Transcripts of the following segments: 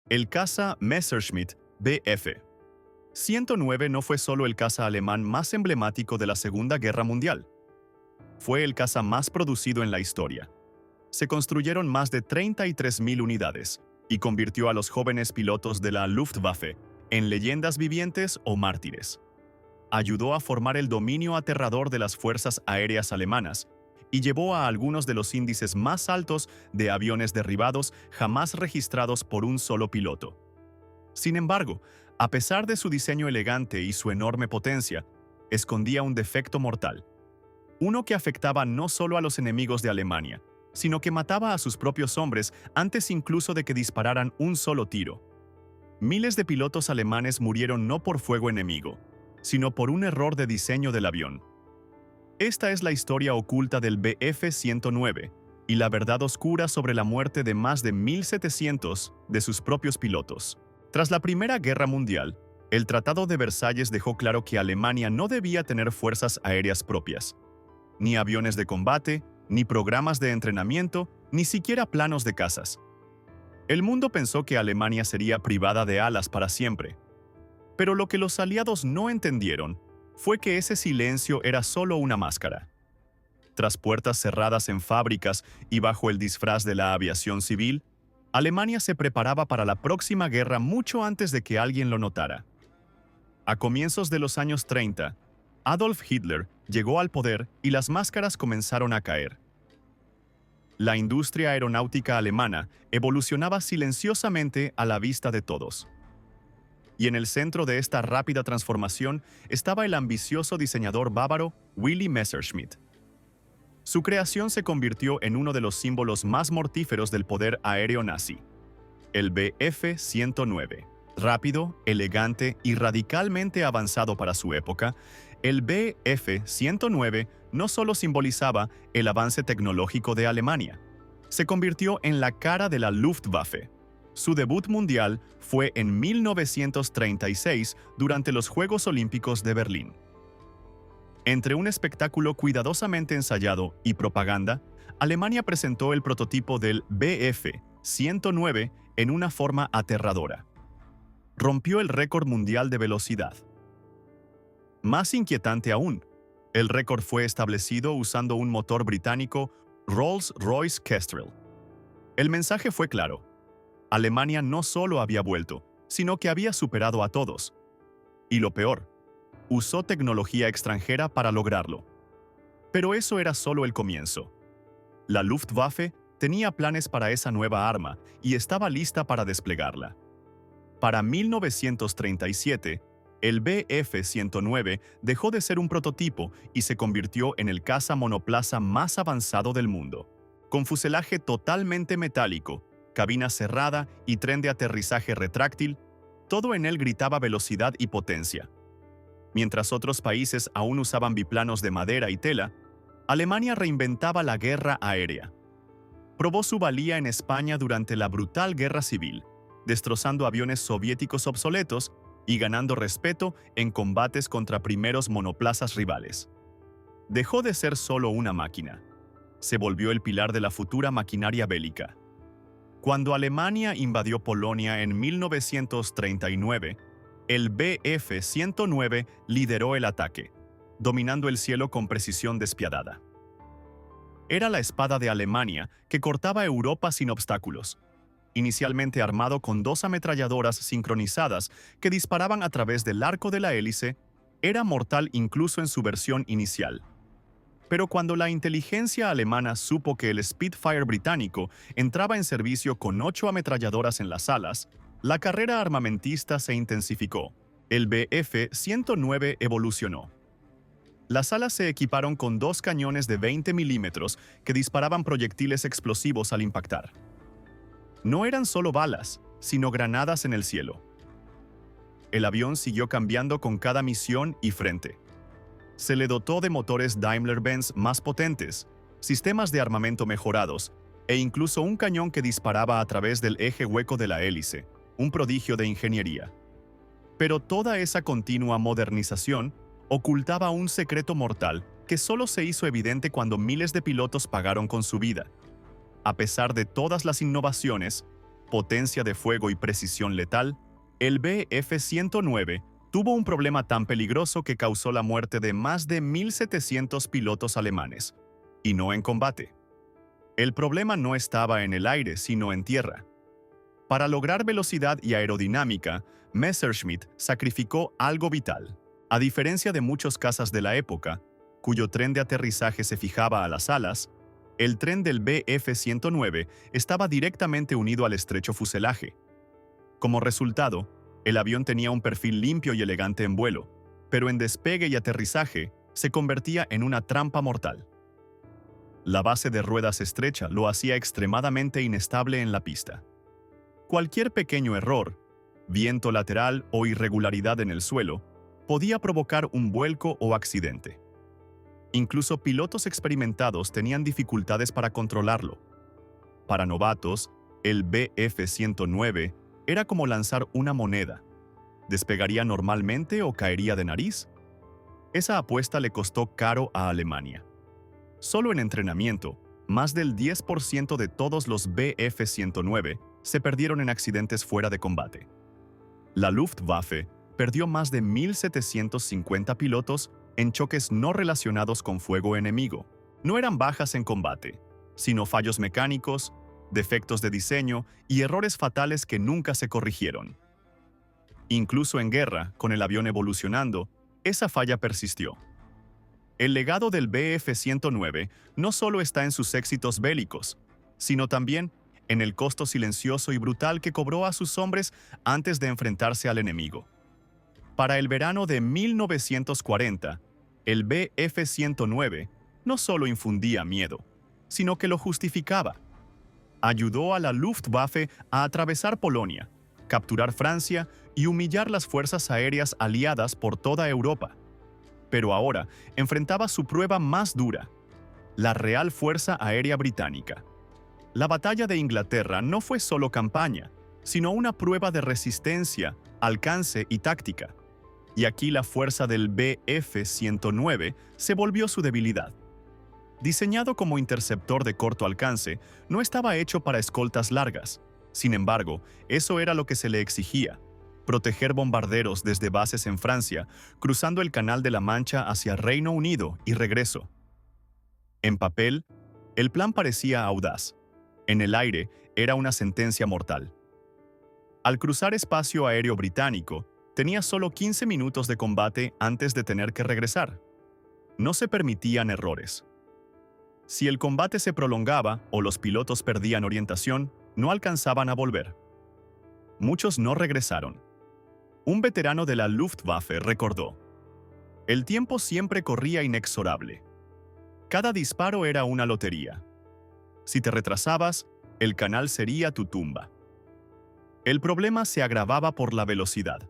El caza Messerschmitt Bf 109 no fue solo el caza alemán más emblemático de la Segunda Guerra Mundial. Fue el caza más producido en la historia. Se construyeron más de 33.000 unidades y convirtió a los jóvenes pilotos de la Luftwaffe en leyendas vivientes o mártires. Ayudó a formar el dominio aterrador de las fuerzas aéreas alemanas y llevó a algunos de los índices más altos de aviones derribados jamás registrados por un solo piloto. Sin embargo, a pesar de su diseño elegante y su enorme potencia, escondía un defecto mortal. Uno que afectaba no solo a los enemigos de Alemania, sino que mataba a sus propios hombres antes incluso de que dispararan un solo tiro. Miles de pilotos alemanes murieron no por fuego enemigo, sino por un error de diseño del avión. Esta es la historia oculta del Bf-109 y la verdad oscura sobre la muerte de más de 1.700 de sus propios pilotos. Tras la Primera Guerra Mundial, el Tratado de Versalles dejó claro que Alemania no debía tener fuerzas aéreas propias, ni aviones de combate, ni programas de entrenamiento, ni siquiera planos de cazas. El mundo pensó que Alemania sería privada de alas para siempre. Pero lo que los aliados no entendieron fue que ese silencio era solo una máscara. Tras puertas cerradas en fábricas y bajo el disfraz de la aviación civil, Alemania se preparaba para la próxima guerra mucho antes de que alguien lo notara. A comienzos de los años 30, Adolf Hitler llegó al poder y las máscaras comenzaron a caer. La industria aeronáutica alemana evolucionaba silenciosamente a la vista de todos. Y en el centro de esta rápida transformación estaba el ambicioso diseñador bávaro Willy Messerschmitt. Su creación se convirtió en uno de los símbolos más mortíferos del poder aéreo nazi, el Bf-109. Rápido, elegante y radicalmente avanzado para su época, el Bf-109 no solo simbolizaba el avance tecnológico de Alemania, se convirtió en la cara de la Luftwaffe. Su debut mundial fue en 1936 durante los Juegos Olímpicos de Berlín. Entre un espectáculo cuidadosamente ensayado y propaganda, Alemania presentó el prototipo del Bf-109 en una forma aterradora. Rompió el récord mundial de velocidad. Más inquietante aún, el récord fue establecido usando un motor británico Rolls-Royce Kestrel. El mensaje fue claro. Alemania no solo había vuelto, sino que había superado a todos. Y lo peor, usó tecnología extranjera para lograrlo. Pero eso era solo el comienzo. La Luftwaffe tenía planes para esa nueva arma y estaba lista para desplegarla. Para 1937, el Bf-109 dejó de ser un prototipo y se convirtió en el caza monoplaza más avanzado del mundo, con fuselaje totalmente metálico, cabina cerrada y tren de aterrizaje retráctil. Todo en él gritaba velocidad y potencia. Mientras otros países aún usaban biplanos de madera y tela, Alemania reinventaba la guerra aérea. Probó su valía en España durante la brutal guerra civil, destrozando aviones soviéticos obsoletos y ganando respeto en combates contra primeros monoplazas rivales. Dejó de ser solo una máquina. Se volvió el pilar de la futura maquinaria bélica. Cuando Alemania invadió Polonia en 1939, el Bf-109 lideró el ataque, dominando el cielo con precisión despiadada. Era la espada de Alemania que cortaba Europa sin obstáculos, inicialmente armado con 2 ametralladoras sincronizadas que disparaban a través del arco de la hélice. Era mortal incluso en su versión inicial. Pero cuando la inteligencia alemana supo que el Spitfire británico entraba en servicio con 8 ametralladoras en las alas, la carrera armamentista se intensificó. El Bf-109 evolucionó. Las alas se equiparon con 2 cañones de 20 milímetros que disparaban proyectiles explosivos al impactar. No eran solo balas, sino granadas en el cielo. El avión siguió cambiando con cada misión y frente. Se le dotó de motores Daimler-Benz más potentes, sistemas de armamento mejorados e incluso un cañón que disparaba a través del eje hueco de la hélice, un prodigio de ingeniería. Pero toda esa continua modernización ocultaba un secreto mortal que solo se hizo evidente cuando miles de pilotos pagaron con su vida. A pesar de todas las innovaciones, potencia de fuego y precisión letal, el Bf-109 tuvo un problema tan peligroso que causó la muerte de más de 1.700 pilotos alemanes, y no en combate. El problema no estaba en el aire, sino en tierra. Para lograr velocidad y aerodinámica, Messerschmitt sacrificó algo vital. A diferencia de muchos cazas de la época, cuyo tren de aterrizaje se fijaba a las alas, el tren del Bf-109 estaba directamente unido al estrecho fuselaje. Como resultado, el avión tenía un perfil limpio y elegante en vuelo, pero en despegue y aterrizaje se convertía en una trampa mortal. La base de ruedas estrecha lo hacía extremadamente inestable en la pista. Cualquier pequeño error, viento lateral o irregularidad en el suelo, podía provocar un vuelco o accidente. Incluso pilotos experimentados tenían dificultades para controlarlo. Para novatos, el Bf-109 era como lanzar una moneda. ¿Despegaría normalmente o caería de nariz? Esa apuesta le costó caro a Alemania. Solo en entrenamiento, más del 10% de todos los Bf-109 se perdieron en accidentes fuera de combate. La Luftwaffe perdió más de 1.750 pilotos en choques no relacionados con fuego enemigo. No eran bajas en combate, sino fallos mecánicos, defectos de diseño y errores fatales que nunca se corrigieron. Incluso en guerra, con el avión evolucionando, esa falla persistió. El legado del Bf-109 no solo está en sus éxitos bélicos, sino también en el costo silencioso y brutal que cobró a sus hombres antes de enfrentarse al enemigo. Para el verano de 1940, el Bf-109 no solo infundía miedo, sino que lo justificaba. Ayudó a la Luftwaffe a atravesar Polonia, capturar Francia y humillar las fuerzas aéreas aliadas por toda Europa. Pero ahora enfrentaba su prueba más dura, la Real Fuerza Aérea Británica. La batalla de Inglaterra no fue solo campaña, sino una prueba de resistencia, alcance y táctica. Y aquí la fuerza del Bf-109 se volvió su debilidad. Diseñado como interceptor de corto alcance, no estaba hecho para escoltas largas. Sin embargo, eso era lo que se le exigía: proteger bombarderos desde bases en Francia, cruzando el Canal de la Mancha hacia Reino Unido y regreso. En papel, el plan parecía audaz. En el aire, era una sentencia mortal. Al cruzar espacio aéreo británico, tenía solo 15 minutos de combate antes de tener que regresar. No se permitían errores. Si el combate se prolongaba o los pilotos perdían orientación, no alcanzaban a volver. Muchos no regresaron. Un veterano de la Luftwaffe recordó: el tiempo siempre corría inexorable. Cada disparo era una lotería. Si te retrasabas, el canal sería tu tumba. El problema se agravaba por la velocidad.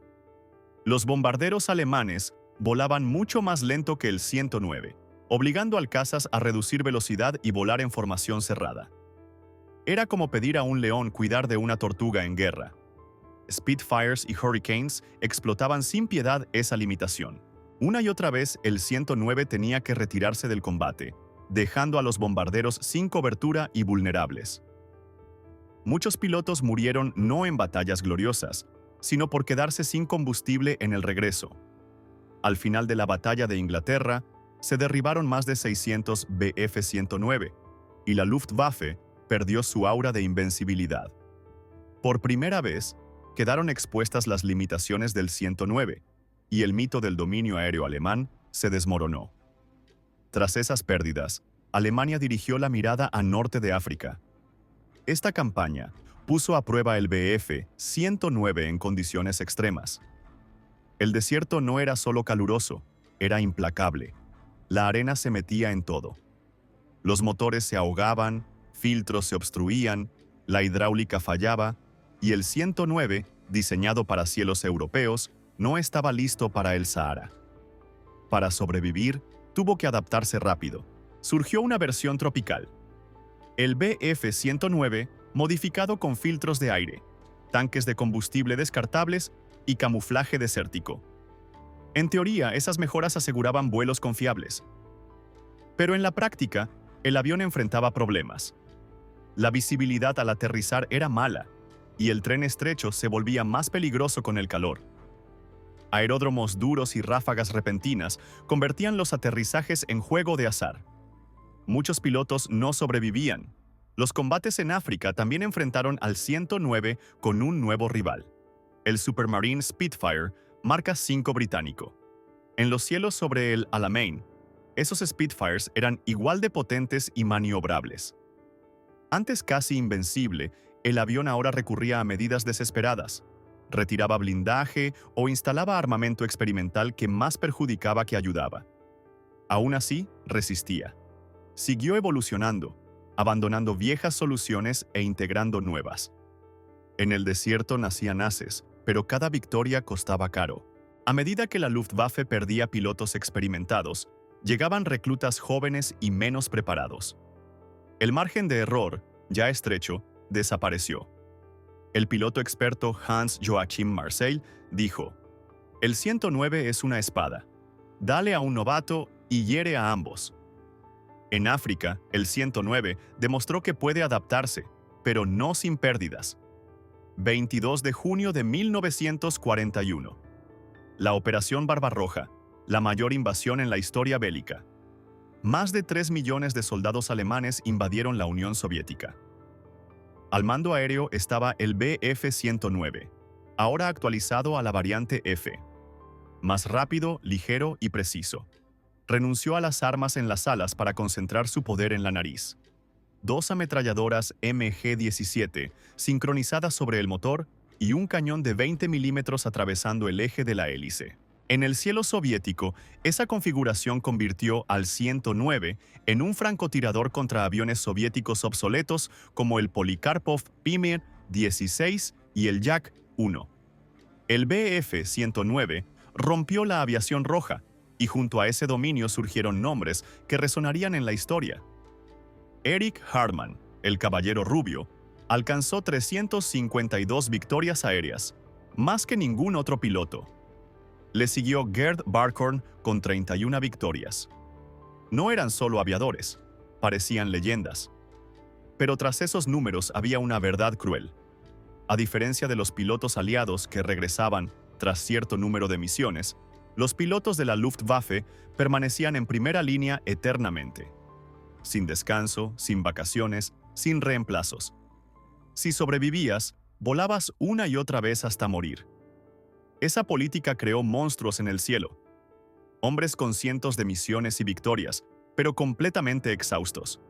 Los bombarderos alemanes volaban mucho más lento que el 109, obligando al cazas a reducir velocidad y volar en formación cerrada. Era como pedir a un león cuidar de una tortuga en guerra. Spitfires y Hurricanes explotaban sin piedad esa limitación. Una y otra vez el 109 tenía que retirarse del combate, dejando a los bombarderos sin cobertura y vulnerables. Muchos pilotos murieron no en batallas gloriosas, sino por quedarse sin combustible en el regreso. Al final de la batalla de Inglaterra, se derribaron más de 600 Bf-109 y la Luftwaffe perdió su aura de invencibilidad. Por primera vez, quedaron expuestas las limitaciones del 109 y el mito del dominio aéreo alemán se desmoronó. Tras esas pérdidas, Alemania dirigió la mirada a norte de África. Esta campaña puso a prueba el Bf-109 en condiciones extremas. El desierto no era solo caluroso, era implacable. La arena se metía en todo. Los motores se ahogaban, filtros se obstruían, la hidráulica fallaba, y el 109, diseñado para cielos europeos, no estaba listo para el Sahara. Para sobrevivir, tuvo que adaptarse rápido. Surgió una versión tropical. El Bf-109, modificado con filtros de aire, tanques de combustible descartables y camuflaje desértico. En teoría, esas mejoras aseguraban vuelos confiables. Pero en la práctica, el avión enfrentaba problemas. La visibilidad al aterrizar era mala. y el tren estrecho se volvía más peligroso con el calor. Aeródromos duros y ráfagas repentinas convertían los aterrizajes en juego de azar. Muchos pilotos no sobrevivían. Los combates en África también enfrentaron al 109 con un nuevo rival, el Supermarine Spitfire, marca 5 británico. En los cielos sobre el Alamein, esos Spitfires eran igual de potentes y maniobrables. Antes casi invencible, el avión ahora recurría a medidas desesperadas. Retiraba blindaje o instalaba armamento experimental que más perjudicaba que ayudaba. Aún así, resistía. Siguió evolucionando, abandonando viejas soluciones e integrando nuevas. En el desierto nacían haces, pero cada victoria costaba caro. A medida que la Luftwaffe perdía pilotos experimentados, llegaban reclutas jóvenes y menos preparados. El margen de error, ya estrecho, desapareció. El piloto experto Hans Joachim Marseille dijo: «El 109 es una espada. Dale a un novato y hiere a ambos». En África, el 109 demostró que puede adaptarse, pero no sin pérdidas. 22 de junio de 1941. La Operación Barbarroja, la mayor invasión en la historia bélica. Más de 3 millones de soldados alemanes invadieron la Unión Soviética. Al mando aéreo estaba el Bf-109, ahora actualizado a la variante F. Más rápido, ligero y preciso. Renunció a las armas en las alas para concentrar su poder en la nariz. 2 ametralladoras MG-17 sincronizadas sobre el motor y un cañón de 20 milímetros atravesando el eje de la hélice. En el cielo soviético, esa configuración convirtió al 109 en un francotirador contra aviones soviéticos obsoletos como el Polikarpov Pimir-16 y el Yak-1. El Bf-109 rompió la aviación roja, y junto a ese dominio surgieron nombres que resonarían en la historia. Erich Hartmann, el Caballero Rubio, alcanzó 352 victorias aéreas, más que ningún otro piloto. Le siguió Gerd Barkhorn con 31 victorias. No eran solo aviadores, parecían leyendas. Pero tras esos números había una verdad cruel. A diferencia de los pilotos aliados que regresaban tras cierto número de misiones, los pilotos de la Luftwaffe permanecían en primera línea eternamente. Sin descanso, sin vacaciones, sin reemplazos. Si sobrevivías, volabas una y otra vez hasta morir. Esa política creó monstruos en el cielo. Hombres con cientos de misiones y victorias, pero completamente exhaustos.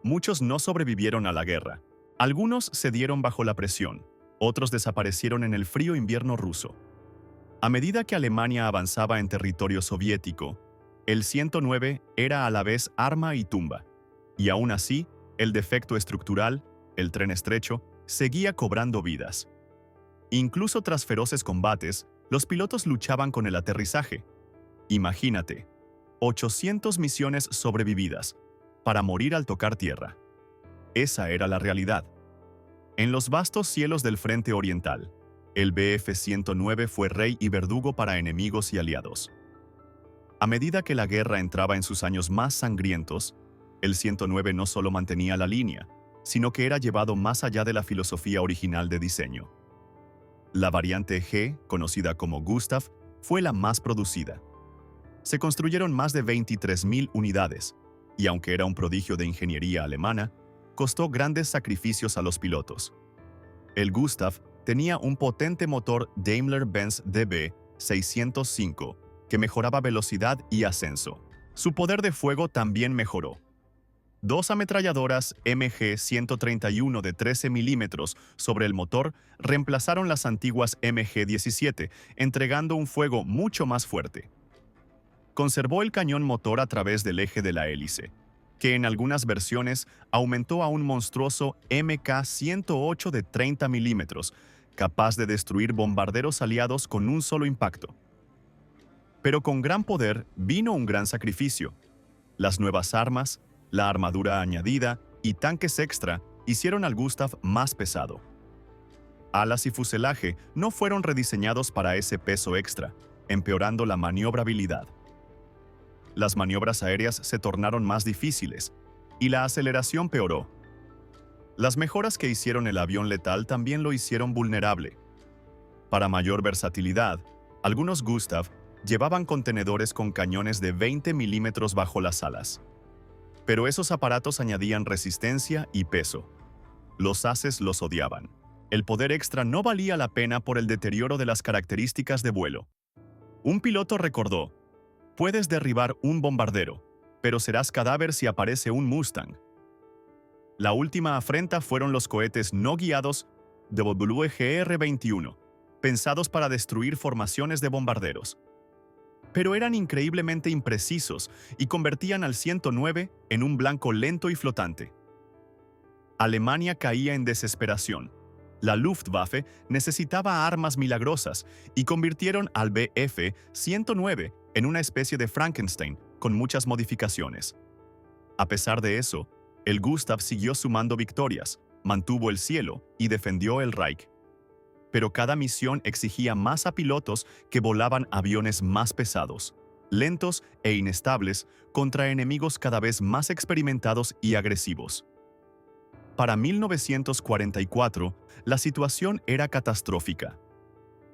Muchos no sobrevivieron a la guerra. Algunos cedieron bajo la presión, otros desaparecieron en el frío invierno ruso. A medida que Alemania avanzaba en territorio soviético, el 109 era a la vez arma y tumba. Y aún así, el defecto estructural, el tren estrecho, seguía cobrando vidas. Incluso tras feroces combates, los pilotos luchaban con el aterrizaje. Imagínate, 800 misiones sobrevividas, para morir al tocar tierra. Esa era la realidad. En los vastos cielos del frente oriental, el Bf-109 fue rey y verdugo para enemigos y aliados. A medida que la guerra entraba en sus años más sangrientos, el 109 no solo mantenía la línea, sino que era llevado más allá de la filosofía original de diseño. La variante G, conocida como Gustav, fue la más producida. Se construyeron más de 23.000 unidades, y aunque era un prodigio de ingeniería alemana, costó grandes sacrificios a los pilotos. El Gustav tenía un potente motor Daimler-Benz DB605 que mejoraba velocidad y ascenso. Su poder de fuego también mejoró. 2 ametralladoras MG-131 de 13 milímetros sobre el motor reemplazaron las antiguas MG-17, entregando un fuego mucho más fuerte. Conservó el cañón motor a través del eje de la hélice, que en algunas versiones aumentó a un monstruoso MK-108 de 30 milímetros, capaz de destruir bombarderos aliados con un solo impacto. Pero con gran poder vino un gran sacrificio. Las nuevas armas, la armadura añadida y tanques extra hicieron al Gustav más pesado. Alas y fuselaje no fueron rediseñados para ese peso extra, empeorando la maniobrabilidad. Las maniobras aéreas se tornaron más difíciles y la aceleración peoró. Las mejoras que hicieron el avión letal también lo hicieron vulnerable. Para mayor versatilidad, algunos Gustav llevaban contenedores con cañones de 20 milímetros bajo las alas. Pero esos aparatos añadían resistencia y peso. Los ases los odiaban. El poder extra no valía la pena por el deterioro de las características de vuelo. Un piloto recordó: puedes derribar un bombardero, pero serás cadáver si aparece un Mustang. La última afrenta fueron los cohetes no guiados de WGR-21, pensados para destruir formaciones de bombarderos. Pero eran increíblemente imprecisos y convertían al 109 en un blanco lento y flotante. Alemania caía en desesperación. La Luftwaffe necesitaba armas milagrosas y convirtieron al Bf-109 en una especie de Frankenstein con muchas modificaciones. A pesar de eso, el Gustav siguió sumando victorias, mantuvo el cielo y defendió el Reich. Pero cada misión exigía más a pilotos que volaban aviones más pesados, lentos e inestables contra enemigos cada vez más experimentados y agresivos. Para 1944, la situación era catastrófica.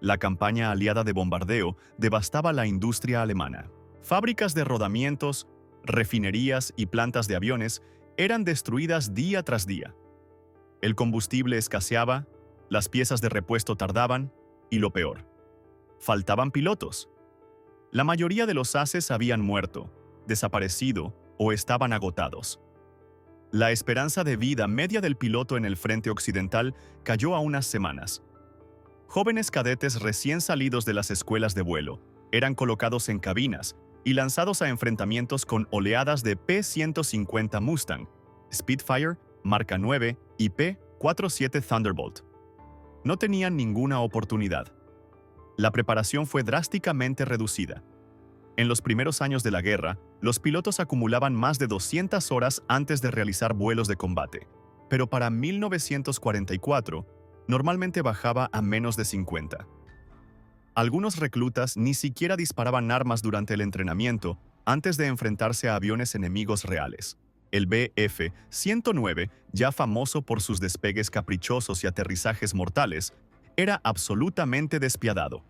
La campaña aliada de bombardeo devastaba la industria alemana. Fábricas de rodamientos, refinerías y plantas de aviones eran destruidas día tras día. El combustible escaseaba, las piezas de repuesto tardaban y, lo peor, faltaban pilotos. La mayoría de los ases habían muerto, desaparecido o estaban agotados. La esperanza de vida media del piloto en el frente occidental cayó a unas semanas. Jóvenes cadetes recién salidos de las escuelas de vuelo eran colocados en cabinas y lanzados a enfrentamientos con oleadas de P-150 Mustang, Spitfire, Marca 9 y P-47 Thunderbolt. No tenían ninguna oportunidad. La preparación fue drásticamente reducida. En los primeros años de la guerra, los pilotos acumulaban más de 200 horas antes de realizar vuelos de combate, pero para 1944, normalmente bajaba a menos de 50. Algunos reclutas ni siquiera disparaban armas durante el entrenamiento antes de enfrentarse a aviones enemigos reales. El Bf-109, ya famoso por sus despegues caprichosos y aterrizajes mortales, era absolutamente despiadado.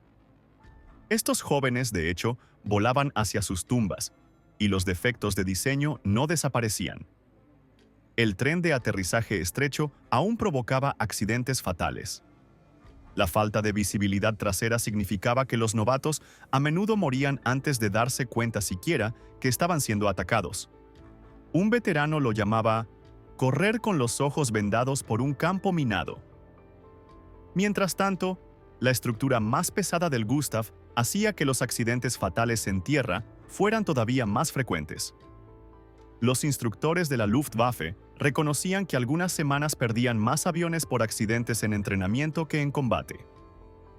Estos jóvenes, de hecho, volaban hacia sus tumbas, y los defectos de diseño no desaparecían. El tren de aterrizaje estrecho aún provocaba accidentes fatales. La falta de visibilidad trasera significaba que los novatos a menudo morían antes de darse cuenta siquiera que estaban siendo atacados. Un veterano lo llamaba correr con los ojos vendados por un campo minado. Mientras tanto, la estructura más pesada del Gustav hacía que los accidentes fatales en tierra fueran todavía más frecuentes. Los instructores de la Luftwaffe reconocían que algunas semanas perdían más aviones por accidentes en entrenamiento que en combate.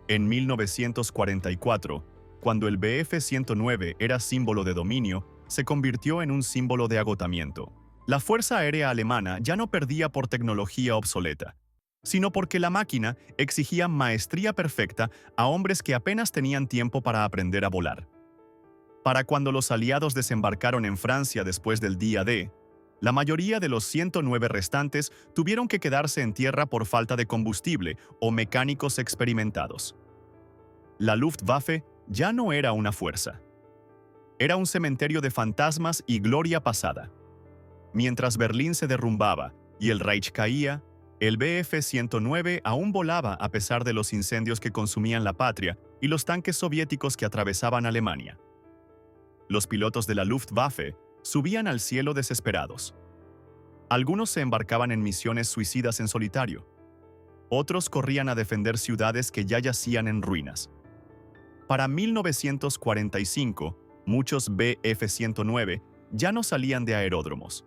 En 1944, cuando el Bf-109 era símbolo de dominio, se convirtió en un símbolo de agotamiento. La Fuerza Aérea Alemana ya no perdía por tecnología obsoleta, sino porque la máquina exigía maestría perfecta a hombres que apenas tenían tiempo para aprender a volar. Para cuando los aliados desembarcaron en Francia después del día D, la mayoría de los 109 restantes tuvieron que quedarse en tierra por falta de combustible o mecánicos experimentados. La Luftwaffe ya no era una fuerza. Era un cementerio de fantasmas y gloria pasada. Mientras Berlín se derrumbaba y el Reich caía, el Bf-109 aún volaba a pesar de los incendios que consumían la patria y los tanques soviéticos que atravesaban Alemania. Los pilotos de la Luftwaffe subían al cielo desesperados. Algunos se embarcaban en misiones suicidas en solitario. Otros corrían a defender ciudades que ya yacían en ruinas. Para 1945, muchos Bf-109 ya no salían de aeródromos.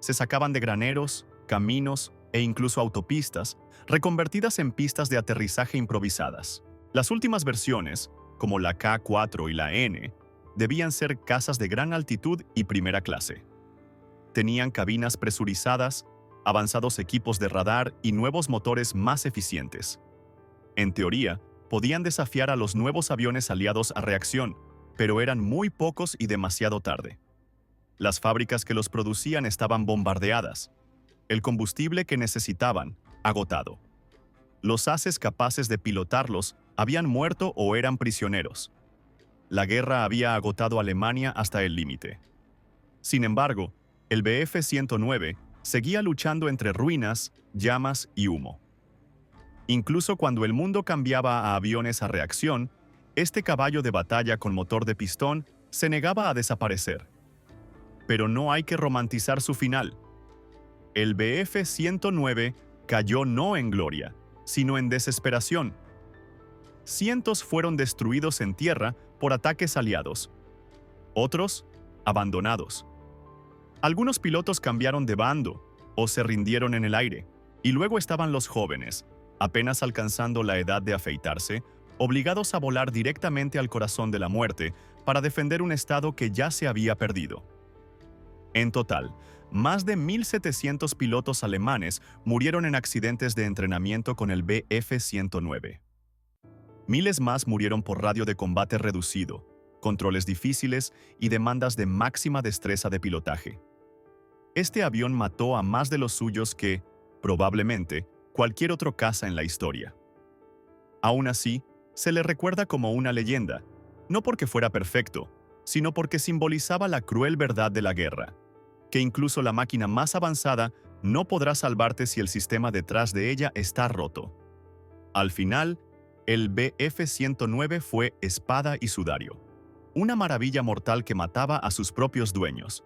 Se sacaban de graneros, caminos e incluso autopistas, reconvertidas en pistas de aterrizaje improvisadas. Las últimas versiones, como la K4 y la N, debían ser casas de gran altitud y primera clase. Tenían cabinas presurizadas, avanzados equipos de radar y nuevos motores más eficientes. En teoría, podían desafiar a los nuevos aviones aliados a reacción, pero eran muy pocos y demasiado tarde. Las fábricas que los producían estaban bombardeadas. el combustible que necesitaban, agotado. Los ases capaces de pilotarlos habían muerto o eran prisioneros. La guerra había agotado a Alemania hasta el límite. Sin embargo, el Bf-109 seguía luchando entre ruinas, llamas y humo. Incluso cuando el mundo cambiaba a aviones a reacción, este caballo de batalla con motor de pistón se negaba a desaparecer. Pero no hay que romantizar su final. El Bf-109 cayó no en gloria, sino en desesperación. Cientos fueron destruidos en tierra por ataques aliados. Otros, abandonados. Algunos pilotos cambiaron de bando o se rindieron en el aire, y luego estaban los jóvenes, apenas alcanzando la edad de afeitarse, obligados a volar directamente al corazón de la muerte para defender un estado que ya se había perdido. En total, más de 1.700 pilotos alemanes murieron en accidentes de entrenamiento con el Bf-109. Miles más murieron por radio de combate reducido, controles difíciles y demandas de máxima destreza de pilotaje. Este avión mató a más de los suyos que, probablemente, cualquier otro caza en la historia. Aún así, se le recuerda como una leyenda, no porque fuera perfecto, sino porque simbolizaba la cruel verdad de la guerra, que incluso la máquina más avanzada no podrá salvarte si el sistema detrás de ella está roto. Al final, el Bf-109 fue espada y sudario, una maravilla mortal que mataba a sus propios dueños,